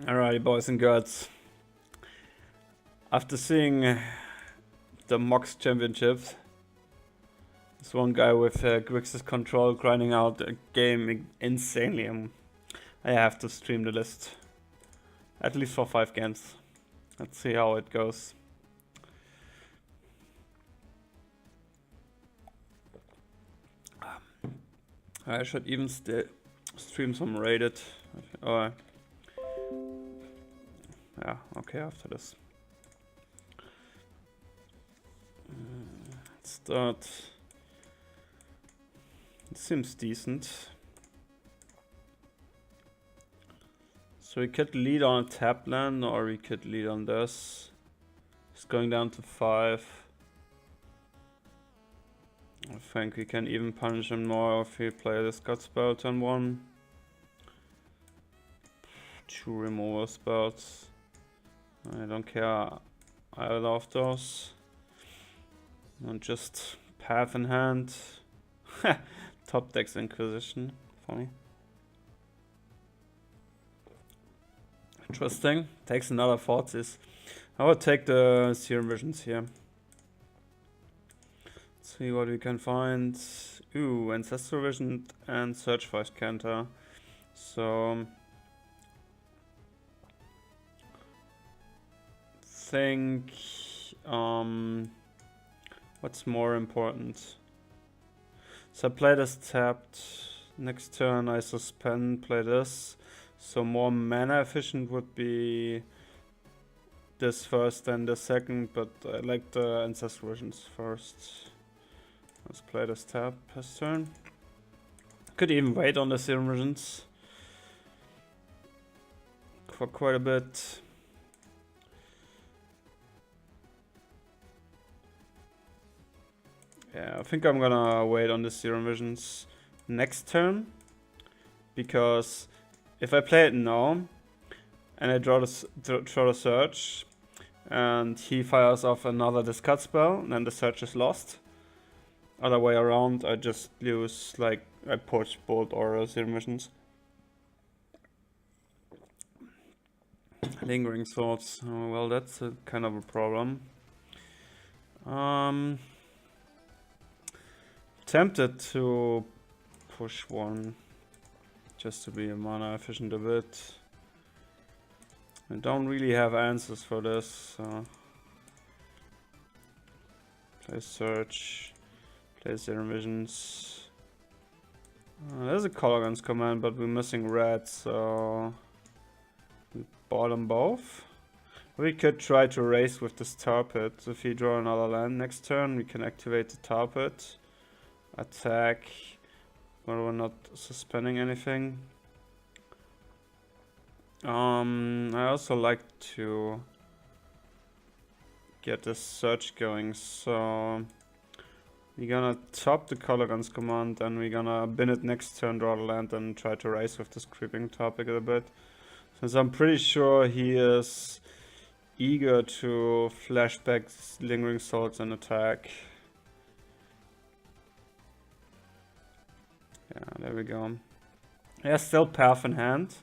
Alrighty, boys and girls. After seeing the Mox Championships, this one guy with Grixis control grinding out a game insanely, I have to stream the list. At least for 5 games. Let's see how it goes. I should even stream some raided. Oh, yeah, okay, after this. Let's start. It seems decent. So we could lead on a tap land, or we could lead on this. It's going down to 5. I think we can even punish him more if we play this God spell turn 1. 2 removal spells. I don't care either of those. And just path in hand. Top decks Inquisition. Funny. Interesting. Takes another Thoughtseize. I would take the Serum Visions here. Let's see what we can find. Ooh, Ancestral Vision and search for Azcanta. So think what's more important? So I play this tapped. Next turn I suspend, play this. So more mana efficient would be this first and the second, but I like the Ancestral Visions first. Let's play this tap this turn. Could even wait on the Serum Visions for quite a bit. Yeah, I think I'm gonna wait on the Serum Visions next turn, because if I play it now and I draw the search and he fires off another discard spell, then the search is lost. Other way around, I just lose, like, I push Bolt or Serum Visions. Lingering Thoughts, oh, well, that's a kind of a problem. Tempted to push one just to be mana efficient a bit. I don't really have answers for this, so play search, play Serum Visions. There's a Kolaghan's command, but we're missing red, so we bought them both. We could try to race with this Tar Pit. If we draw another land next turn, we can activate the Tar Pit. Attack, but we're not suspending anything. I also like to get this search going, so we're gonna top the Kolaghan's command and we're gonna bin it next turn, draw the land, and try to race with this creeping topic a bit. Since I'm pretty sure he is eager to flashback Lingering Souls and attack. Yeah, there we go. Yeah, still path in hand.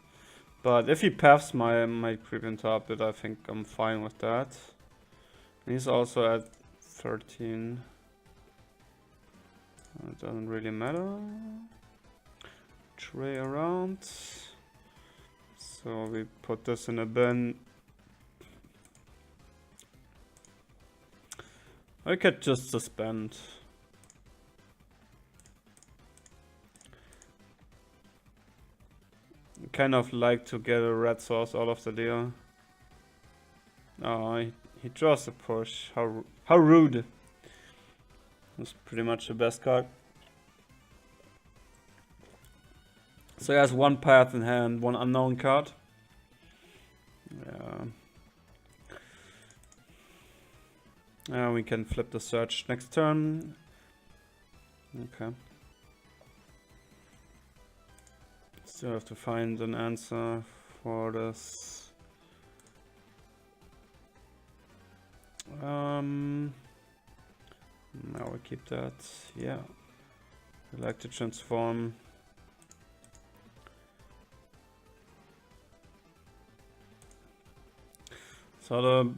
But if he paths my creeping top bit, I think I'm fine with that. And he's also at 13. It doesn't really matter. Tray around. So we put this in a bin. I could just suspend. Kind of like to get a red source out of the deal. Oh, he draws a push. How rude. That's pretty much the best card. So he has one path in hand, one unknown card. Yeah. We can flip the search next turn. Okay. Still have to find an answer for this. Now we keep that. Yeah. I like to transform. So the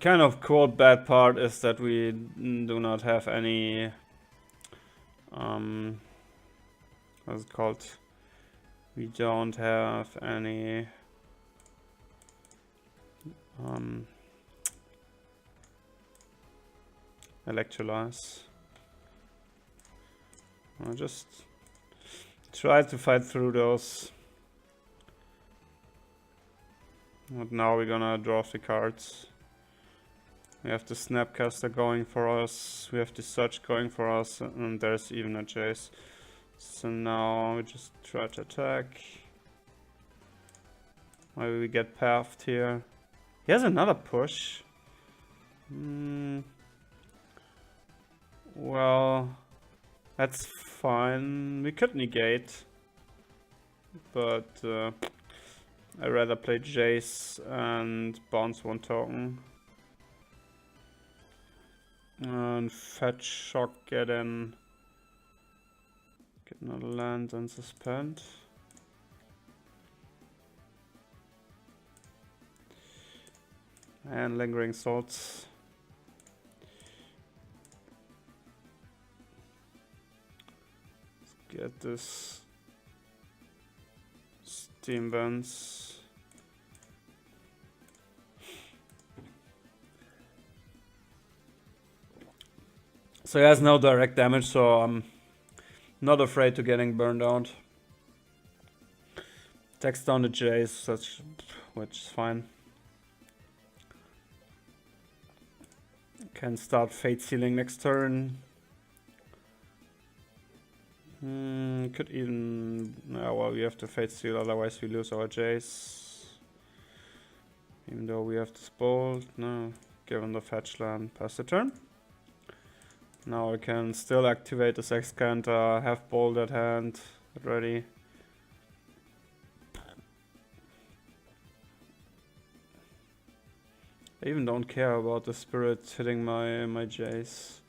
kind of quote bad part is that we do not have any what's it called? We don't have any electrolyze. I'll just try to fight through those. But now we're gonna draw the cards. We have the Snapcaster going for us, we have the Search going for us, and there's even a Jace. So now we just try to attack. Maybe we get pathed here. He has another push. Well, that's fine. We could negate, but I'd rather play Jace and bounce one token. And fetch, shock, get in. Get another land and suspend. And lingering swords. Let's get this steam vents. So he has no direct damage, so I'm not afraid to getting burned out. Takes down the Jace, which is fine. Can start Fate Sealing next turn. Could even... well, we have to Fate Seal, otherwise we lose our Jace. Even though we have this bolt. No, given the fetch land, pass the turn. Now I can still activate this Azcanta, have bolt at hand, get ready. I even don't care about the spirit hitting my Jace.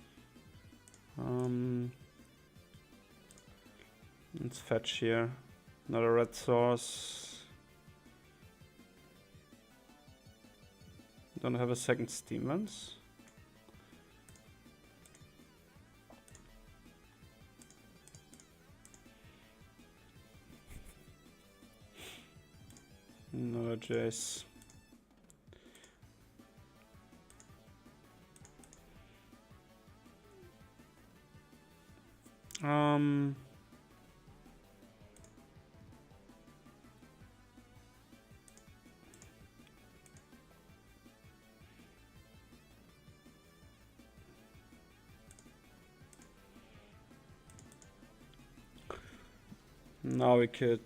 Let's fetch here. Another red source. Don't have a second steam lens. Another Jace. Now we could...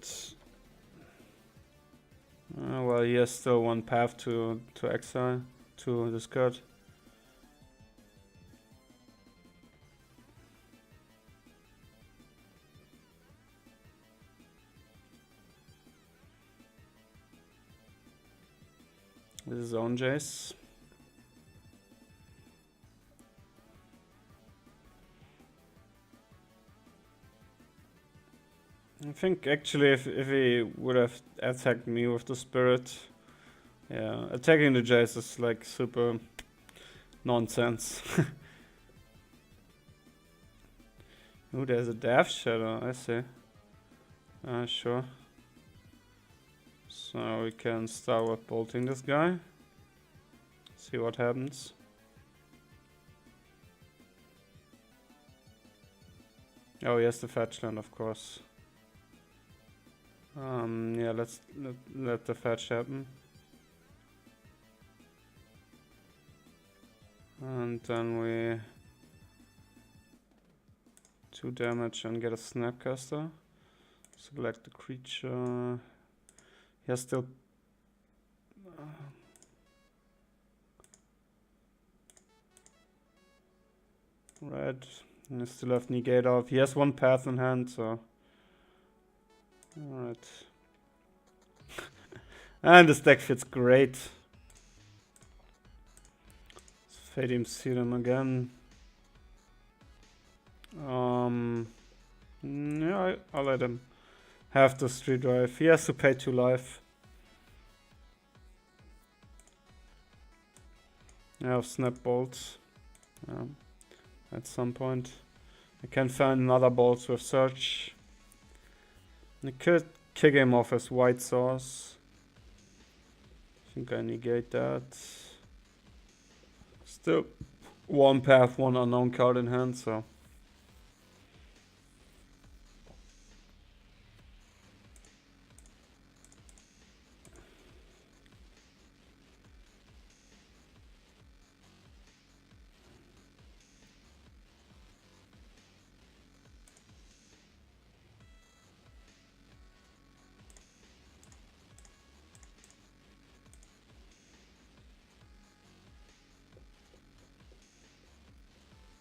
well, he has still one path to exile, to discard. With his own Jace. I think actually if he would have attacked me with the spirit, yeah, attacking the Jace is like super nonsense. Oh, there's a Death Shadow, I see. Sure. So we can start with bolting this guy. See what happens. Oh, he has the fetch land, of course. Yeah, let the fetch happen. And then we 2 damage and get a Snapcaster. Select the creature. He has still red. And I still have Negate off. He has one path in hand, so alright. And this deck fits great. Let's Fate him, seal him again. Yeah, I'll let him have the street drive. He has to pay 2 life. I have Snap Bolts. At some point. I can find another bolts with search. I could kick him off as white source. I think I negate that. Still one path, one unknown card in hand, so.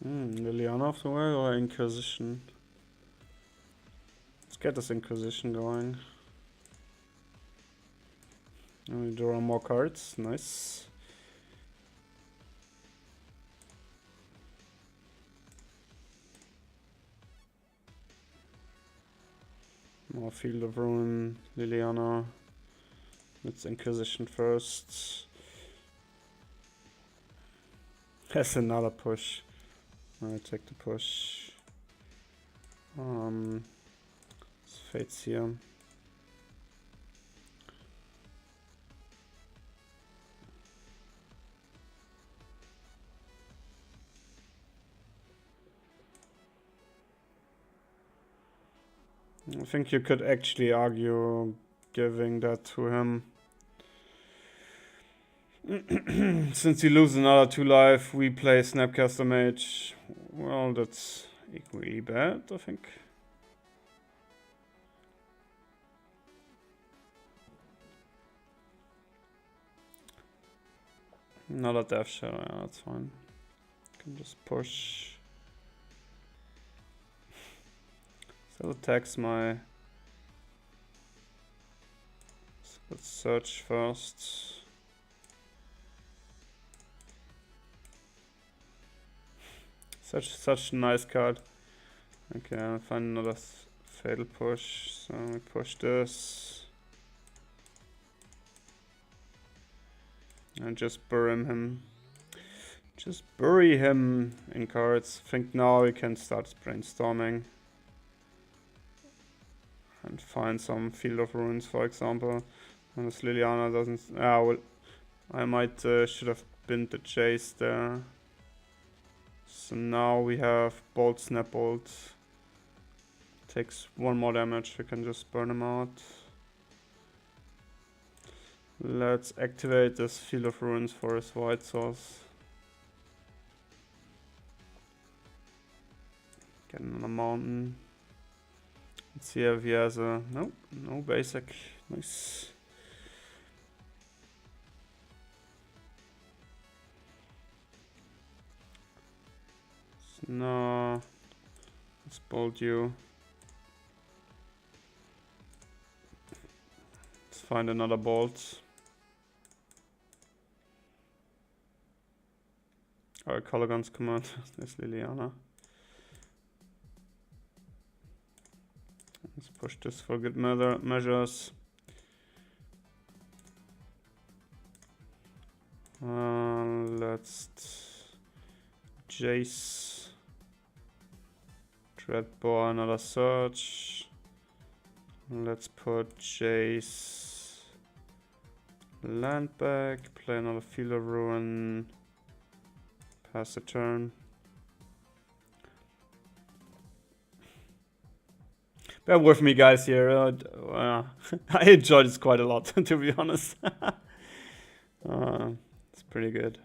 Liliana of the way or Inquisition? Let's get this Inquisition going. And we draw more cards. Nice. More Field of Ruin, Liliana. Let's Inquisition first. That's another push. I take the push. Fates here. I think you could actually argue giving that to him. Since he loses another 2 life, we play Snapcaster Mage. Well, that's equally bad, I think. Another Death Shadow, yeah, that's fine. Can just push. So attacks my. Let's search first. Such a nice card. Okay, I'll find another fatal push. So we push this. And just bury him. Just bury him in cards. I think now we can start brainstorming. And find some Field of Ruins, for example. And this Liliana doesn't. Well, I might should have been the Jace there. So now we have Bolt, Snap Bolt. Takes 1 more damage, we can just burn him out. Let's activate this Field of Ruins for his white source. Get another mountain. Let's see if he has a... Nope, no basic. Nice. No, let's bolt you. Let's find another bolt. Alright, Kolaghan's command. There's Liliana. Let's push this for good measures. Let's Jace. Dreadbore, another search. Let's put Jace. Land back, play another Field of Ruin. Pass the turn. Bear with me, guys, here. I enjoyed this quite a lot, to be honest. It's pretty good.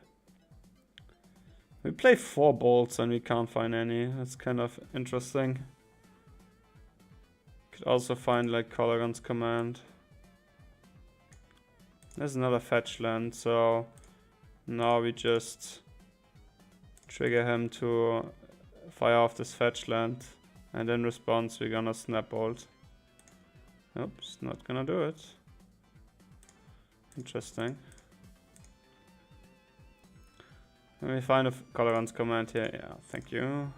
We play 4 bolts and we can't find any. That's kind of interesting. Could also find like Kolaghan's command. There's another fetch land, so now we just trigger him to fire off this fetch land, and in response we're gonna Snap Bolt. Nope, it's not gonna do it. Interesting. Let me find a Kolaghan's command here. Yeah, thank you.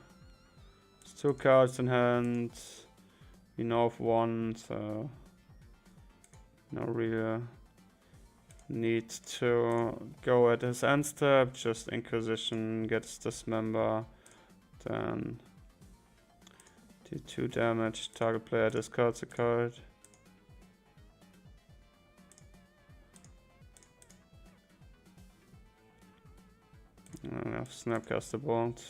There's 2 cards in hand. We know of 1, so no real need to go at his end step, just Inquisition, gets Dismember, then do 2 damage, target player discards a card. I have Snapcaster Bolt.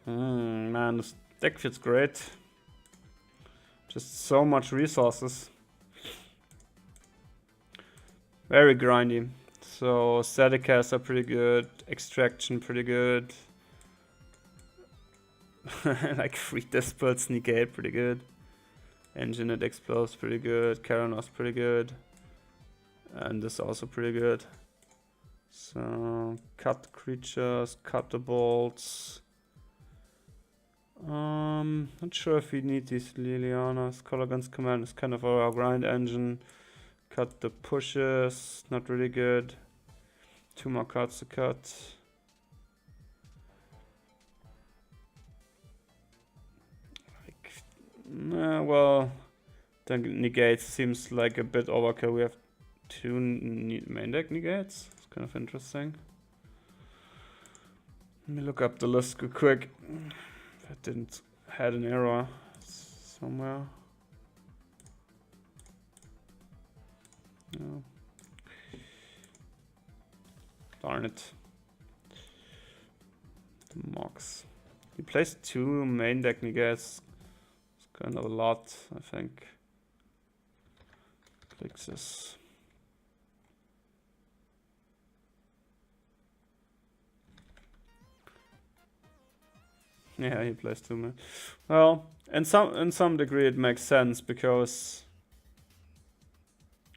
Man, this deck feels great. Just so much resources. Very grindy. So Staticaster pretty good, Extraction pretty good. Like 3 Dispels, Negate pretty good. Engine that explodes pretty good, Keranos pretty good. And this also pretty good. So cut the creatures, cut the bolts. Not sure if we need these Lilianas. Kolaghan's command is kind of our grind engine. Cut the pushes, not really good. 2 more cards to cut. Well, the Negate seems like a bit overkill. We have 2 main deck Negates. It's kind of interesting. Let me look up the list real quick. If I didn't had an error somewhere. No. Darn it. The Mox. He plays 2 main deck Negates. It's kind of a lot, I think. Grixis. Yeah, he plays 2 main. Well, in some degree it makes sense because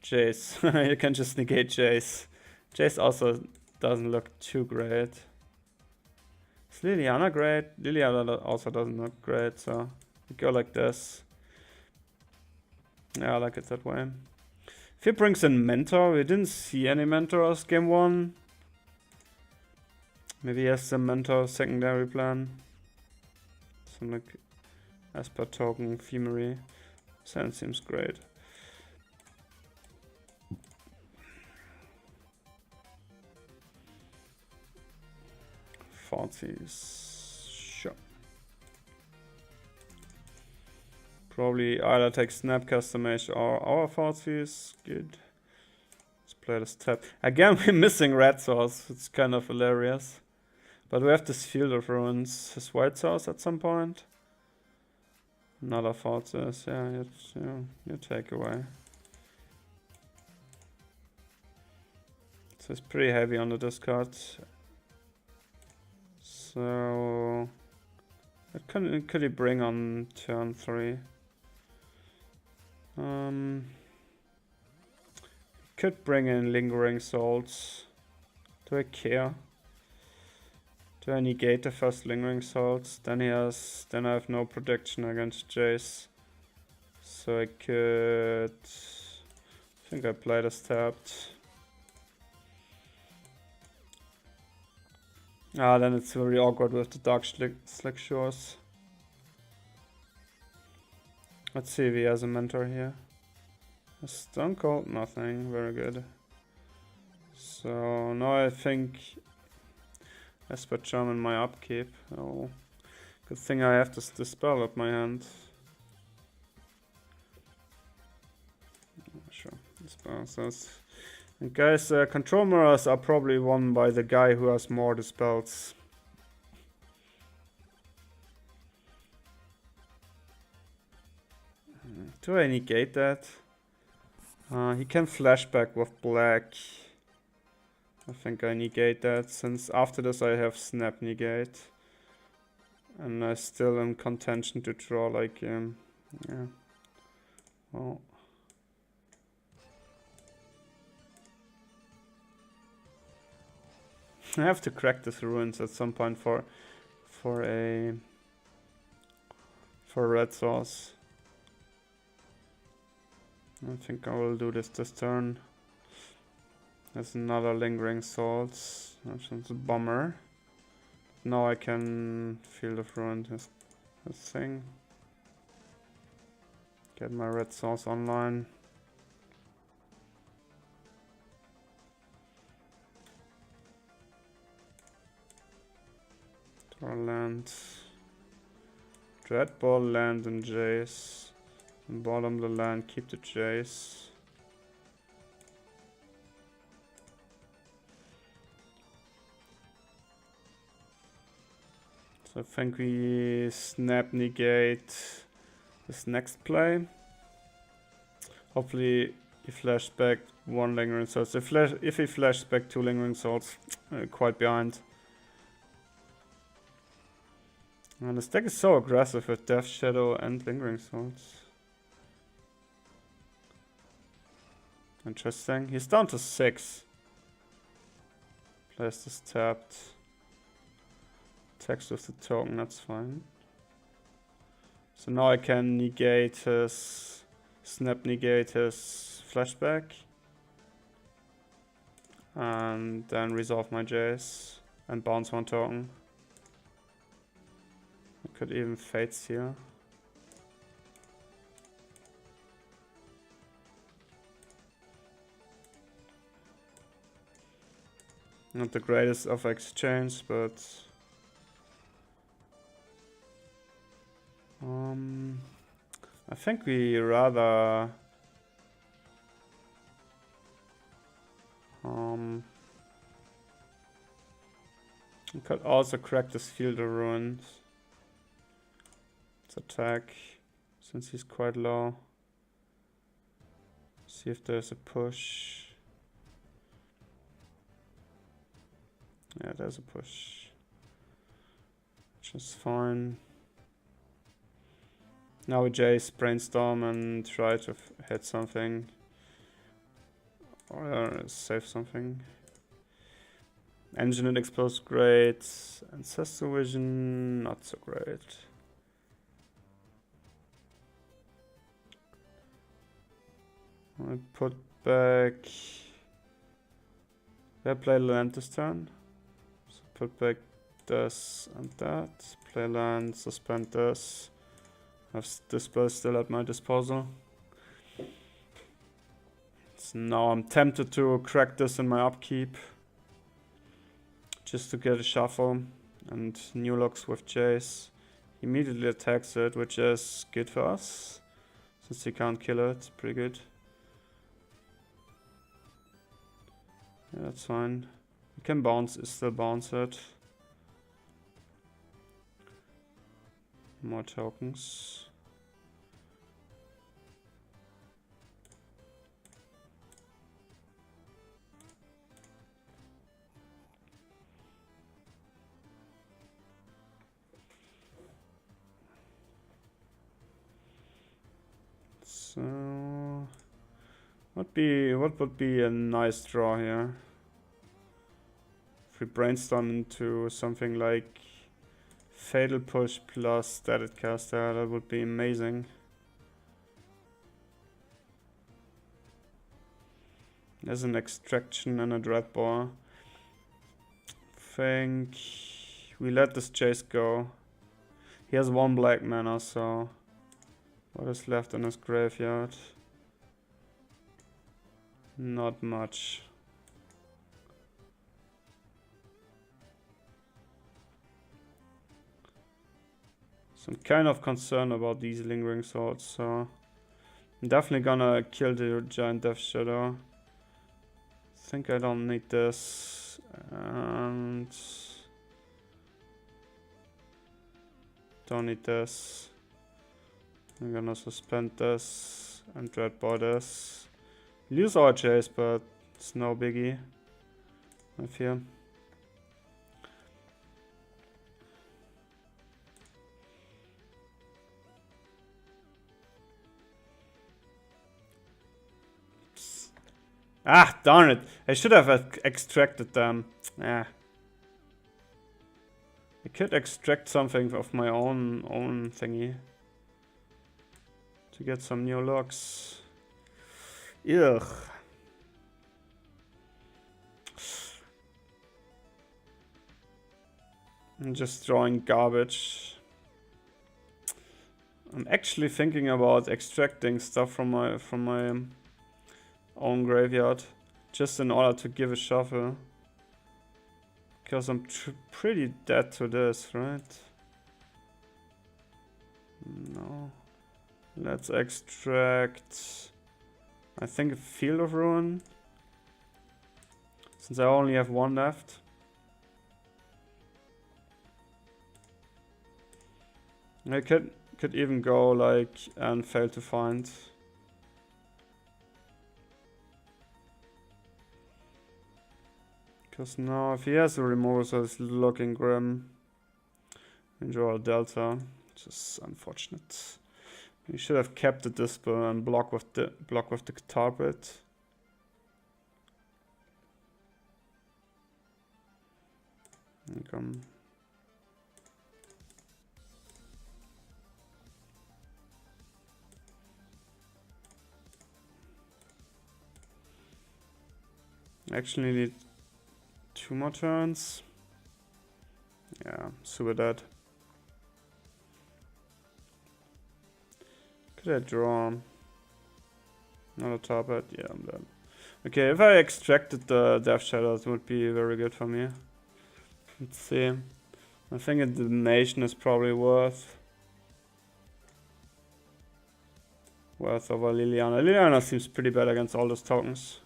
Jace. You can just negate Jace. Jace also doesn't look too great. Is Liliana great? Liliana also doesn't look great, so we go like this. Yeah, I like it that way. If he brings in Mentor, we didn't see any Mentors game 1. Maybe he has some Mentor secondary plan. Some like Esper token, Ephemery. Sound seems great. Thoughtseize. Sure. Probably either take Snapcaster Mage or our Thoughtseize. Good. Let's play this tap. Again, we're missing red source. It's kind of hilarious. But we have this Field of Ruins. His white source at some point. Another Thoughtseize. Yeah, you take away. So it's pretty heavy on the discard. So what could he bring on turn 3? Could bring in Lingering Souls. Do I care? Do I negate the first Lingering Souls? Then I have no protection against Jace. So I think I play this tapped. Then it's very awkward with the Darkslick Shores. Let's see if he has a Mentor here. A Stone Cold, nothing. Very good. So now I think Esper Charm in my upkeep. Oh, good thing I have this Dispel at my hand. Sure, Dispel says. And guys, control mirrors are probably won by the guy who has more Dispels. Do I negate that? He can flashback with black. I think I negate that, since after this I have Snap Negate. And I still am contention to draw like him. Yeah. Well. I have to crack this Ruins at some point for red source. I think I will do this turn. There's another Lingering Souls. That's a bummer. Now I can Field of Ruin this thing. Get my red source online. Draw land. Dreadbore, land, and Jace. And bottom the land, keep the Jace. So I think we snap negate this next play. Hopefully he flashes back 1 Lingering Souls. If he flashes back 2 Lingering Souls, quite behind. And this deck is so aggressive with Death Shadow and Lingering Souls. Interesting. He's down to 6. Plays this tapped. Attacks with the token, that's fine. So now I can negate his... Snap negate his flashback. And then resolve my Jace. And bounce 1 token. I could even Fates here. Not the greatest of exchange, but... I think we rather... we could also crack this Field of Ruins. Let's attack, since he's quite low. See if there's a push. Yeah, there's a push. Which is fine. Now we Jace, brainstorm and try to hit something. Or save something. Engine and explodes great. Ancestral Vision, not so great. I put back... Did I play land this turn? So put back this and that. Play land, suspend this. Have Dispel still at my disposal. So now I'm tempted to crack this in my upkeep. Just to get a shuffle. And new locks with Jace. He immediately attacks it, which is good for us. Since he can't kill it, pretty good. Yeah, that's fine. We can bounce, still bounce it. More tokens. So, what would be a nice draw here? If we brainstorm into something like Fatal Push plus Staticaster, that would be amazing. There's an Extraction and a Dreadbore. Think we let this Jace go. He has 1 black mana, so what is left in his graveyard? Not much. So I'm kind of concerned about these Lingering Swords, so I'm definitely gonna kill the Giant Death Shadow. Think I don't need this, and don't need this. I'm gonna suspend this and Dreadbore this. Lose our Jace, but it's no biggie, I fear. Ah, darn it. I should have extracted them. Ah. I could extract something of my own thingy. To get some new locks. Ugh. I'm just drawing garbage. I'm actually thinking about extracting stuff from my own graveyard, just in order to give a shuffle. Because I'm pretty dead to this, right? No. Let's extract, I think, a Field of Ruin. Since I only have one left. I could even go like and fail to find. Because now if he has a removal, so it's looking grim. Enjoy a Delta, which is unfortunate. We should have kept the Dispel and block with the Tarpit. And come. Actually need 2 more turns. Yeah, super dead. Could I draw another Tarpit? Yeah, I'm dead. Okay, if I extracted the Death Shadows, it would be very good for me. Let's see. I think a Damnation is probably worth over Liliana. Liliana seems pretty bad against all those tokens.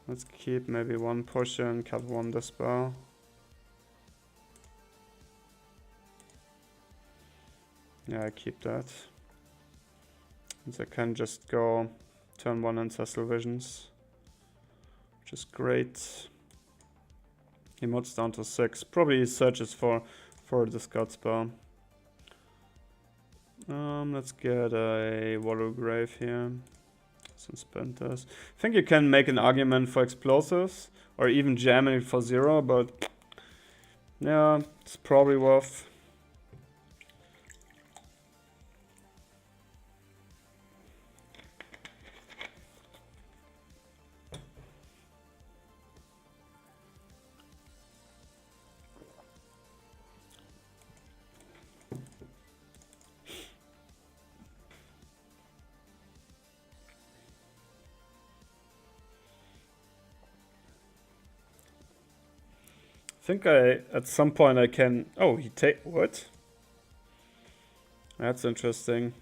Let's keep maybe 1 pusher and cut 1 Dispel. Yeah, I keep that. So I can just go turn 1 Ancestral Visions, which is great. He mods down to 6. Probably searches for the Scout spell. Let's get a Watery Grave here. Suspend this. I think you can make an argument for explosives or even jamming it for 0, but yeah, it's probably worth. I think at some point I can. Oh, he take what? That's interesting.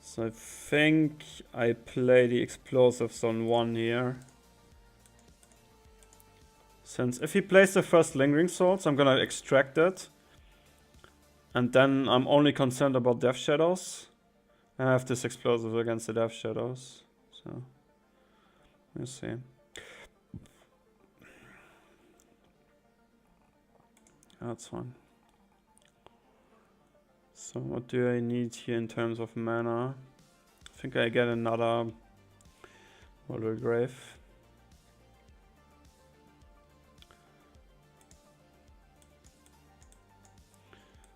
So I think I play the explosives on 1 here. Since if he plays the first Lingering Souls, I'm gonna extract it. And then I'm only concerned about Death Shadows. I have this explosive against the Death Shadows. So, let's see. That's fine. So what do I need here in terms of mana? I think I get another Watery Grave.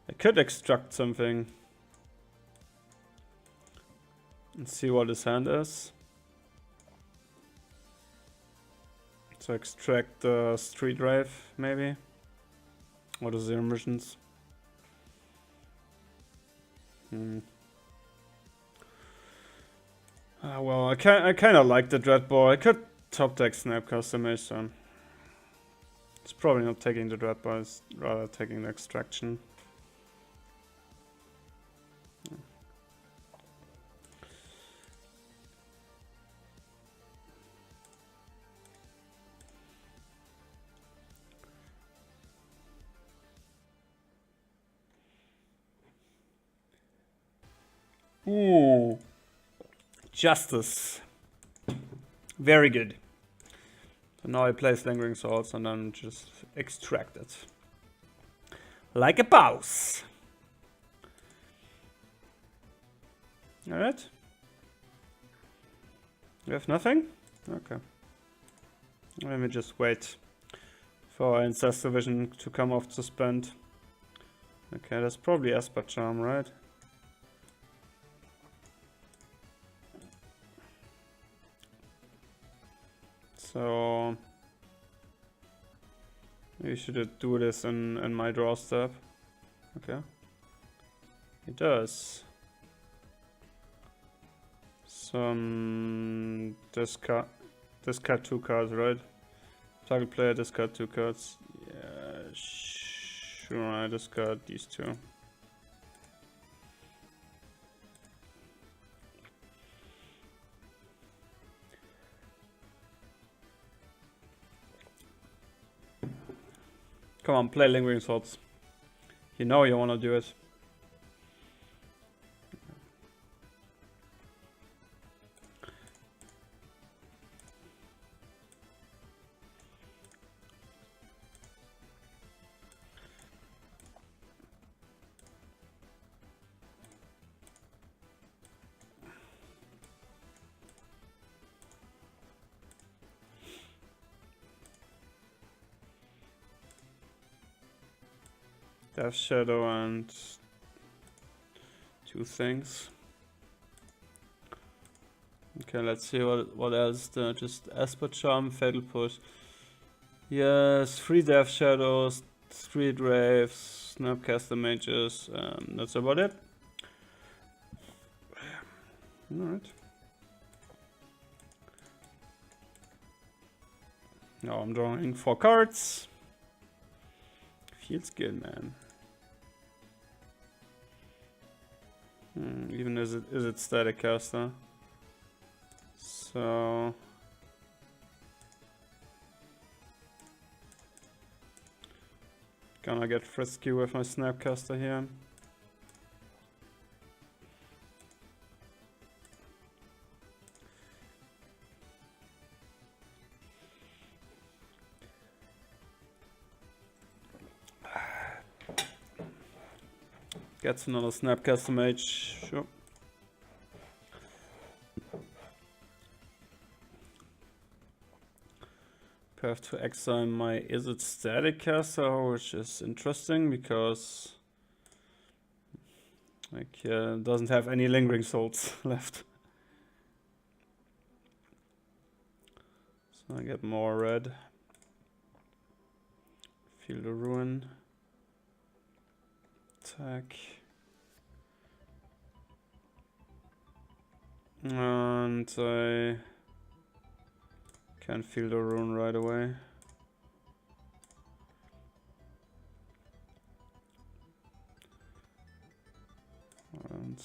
I could extract something and see what his hand is. So extract the Street Rave maybe. Or the Serum Visions. Well, I kind of like the Dreadbore. I could top deck Snapcaster Mage, so it's probably not taking the Dreadbore, it's rather taking the Extraction. Ooh, Justice. Very good. So now I place Lingering Souls and then just extract it. Like a boss. Alright. You have nothing? Okay. Let me just wait for Ancestral Vision to come off suspend. Okay, that's probably Esper Charm, right? So maybe should do this in my draw step. Okay. It does. Discard 2 cards, right? Target player discard 2 cards. Yeah, sure, I discard these 2. Come on, play Lingering Swords. You know you wanna do it. Death Shadow and 2 things. Okay, let's see what else. Just Esper Charm, Fatal Push. Yes, 3 Death Shadows, 3 Graves, Snapcaster Mages. That's about it. Alright. Now I'm drawing 4 cards. Feels good, man. Even Izzet Staticaster. So gonna get frisky with my Snapcaster here. Gets another Snapcaster Mage, sure. I have to exile my Izzet Staticaster, which is interesting because like doesn't have any lingering souls left. So I get more red. Feel the Ruin. Attack. And I can feel the Ruin right away. And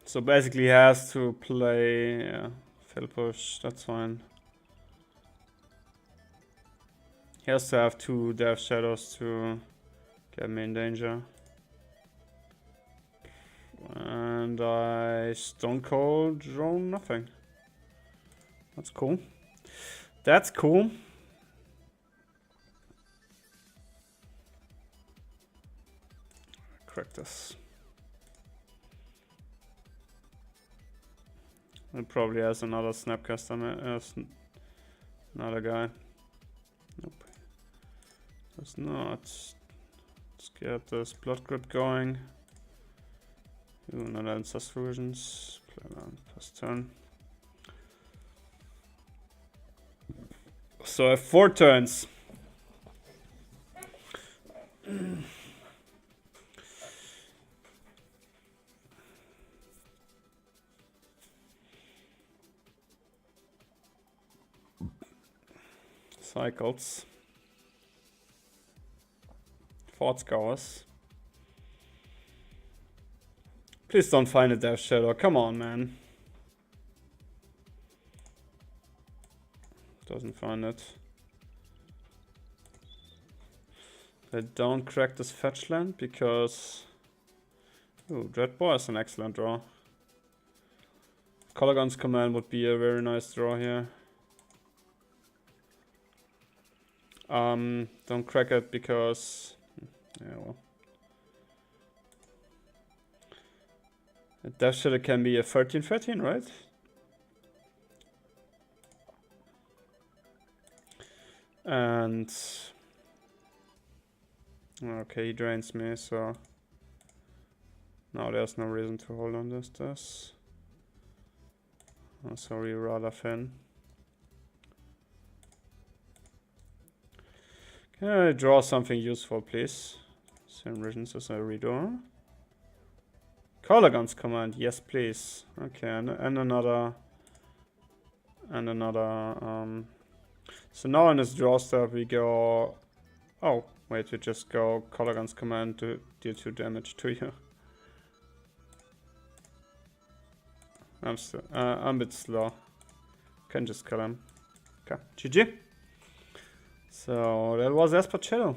so basically he has to play Fatal Push, that's fine. He has to have 2 Death Shadows to get me in danger. And I Stone Cold draw nothing. That's cool. That's cool. Crack this. It probably has another Snapcaster, another guy. Nope. Does not. Let's get this Blood Crypt going. Ooh, another Ancestral Visions. Play around first turn. So I have 4 turns. Cycles. Fort Scours. Please don't find a Death Shadow. Come on, man. Doesn't find it. I don't crack this fetch land because... Ooh, Dreadbore is an excellent draw. Kolaghan's Command would be a very nice draw here. Don't crack it because... Yeah, well. A Death Shadow can be a 13/13, right? And... Okay, he drains me, so... Now there's no reason to hold on this. So we rather thin. Can I draw something useful, please? Serum Visions as a redo. Kolaghan's command, yes please. Okay, and another. And another. So now in this draw step we go. Oh, wait, we just go Kolaghan's command to deal 2 damage to you. I'm a bit slow. Can just kill him. Okay, GG. So that was Esper Channel.